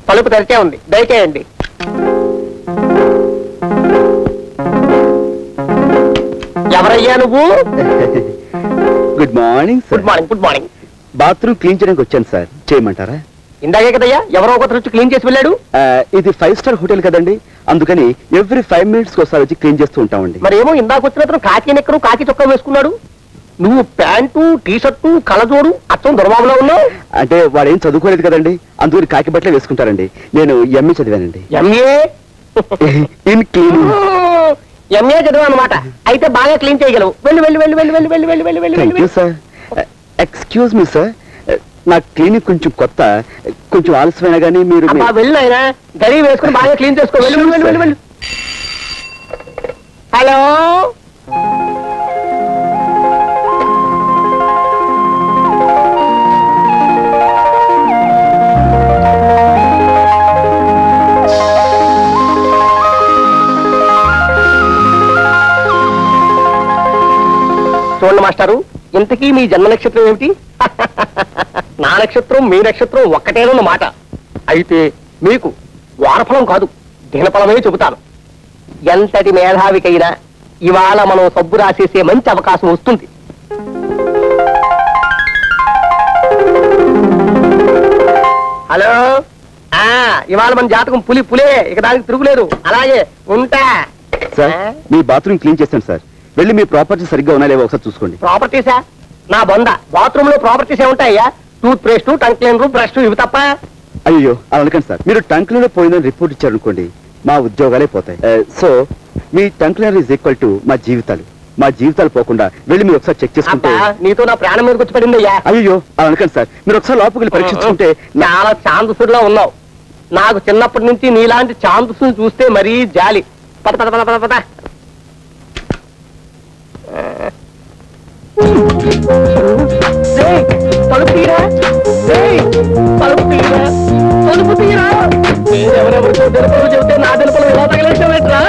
తలుపు తెరిచే ఉంది, దయచేయండి. ఎవరయ్యా నువ్వు? Good morning. Good morning. Good morning. Bathroom clean చేయడానికి వచ్చాను సార్, చేయమంటారా? ఇందాకే కదయ్యా ఎవరో ఒకరు వచ్చి క్లీన్ చేసి వెళ్ళాడు. ఇది 5 స్టార్ హోటల్ కదండి, అందుకని ఎవ్రీ 5 minutes ఒకసారి వచ్చి క్లీన్ చేస్తూ ఉంటామండి. మరి ఏమో ఇందాక వచ్చిన కాకి నెక్కరు కాకి చొక్కా వేసుకున్నాడు, నువ్వు ప్యాంటు టీ షర్టు కళ్ళజోడు అచ్చం దొరబాబులో ఉన్నావు. అంటే వాడు ఏం చదువుకోలేదు కదండి, అందుకని కాకి బట్టలే వేసుకుంటారండి. నేను ఎంఏ చదివానండి. MA in cleaning. ఎంఏ చదివా అనమాట. అయితే బాగా క్లీన్ చేయగలవు. వెళ్ళి వెళ్ళి వెళ్ళి వెళ్ళి వెళ్ళి వెళ్ళి వెళ్ళి వెళ్ళి వెళ్ళి వెళ్ళి. సార్ ఎక్స్క్యూజ్ మీ సార్, నా క్లీనిక్ కొంచెం కొత్త, కొంచెం ఆలస్యమైనా కానీ మీరు వెళ్ళి ఆయన గడి వేసుకుని బాగా క్లీన్ చేసుకో. వెళ్ళి వెళ్ళి వెళ్ళి వెళ్ళి. హలో, చూడండి మాస్టారు, ఇంతకీ మీ జన్మ నక్షత్రం ఏమిటి? నా నక్షత్రం మీ నక్షత్రం ఒక్కటేనన్నమాట. అయితే మీకు వారఫలం కాదు దినఫలమే చెబుతాను. ఎంతటి మేధావికైనా ఇవాళ మనం సబ్బు రాసేసే మంచి అవకాశం వస్తుంది. హలో, ఇవాళ మన జాతకం పులే, ఇక దానికి తిరుగులేదు. అలాగే ఉంటా. సార్ మీ బాత్రూమ్ క్లీన్ చేస్తాను సార్, వెళ్ళి మీ ప్రాపర్టీ సరిగ్గా ఉన్నా లేవో ఒకసారి చూసుకోండి. ప్రాపర్టీసా? నా బొంద, బాత్రూమ్ లో ప్రాపర్టీస్ ఏముంటాయ్యా? Toothpaste, tongue cleaner, brush, ఇవి తప్ప. అయ్యో అలా అనకండి సార్, మీరు టంక్ క్లీనర్ పోయిందని రిపోర్ట్ ఇచ్చారనుకోండి మా ఉద్యోగాలే పోతాయి. సో మీ tongue cleaner is equal to మా జీవితాలు పోకుండా వెళ్ళి మీరు ఒకసారి చెక్ చేసుకుంటే. నీతో నా ప్రాణం మీదకి వచ్చి పడింది అయ్యా. అయ్యో అలా అనకండి సార్, మీరు ఒకసారి లోపలికి వెళ్ళి పరీక్షించుకుంటే. చాలా ఛాందసుడిలో ఉన్నావు. నాకు చిన్నప్పటి నుంచి నీలాంటి ఛాందసుని చూస్తే మరీ జాలి. పద పద పద పద పద. తలుపు తీరా, తలుపు తీరా, తలుపు తీరా. ఎవరెవరితో తెలుపులు చెబితే నా తెలుపులు ఎలా తగిలించా?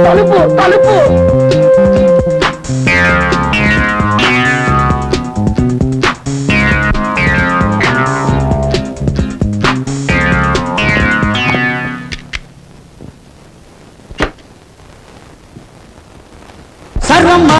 తలుపు తలుపు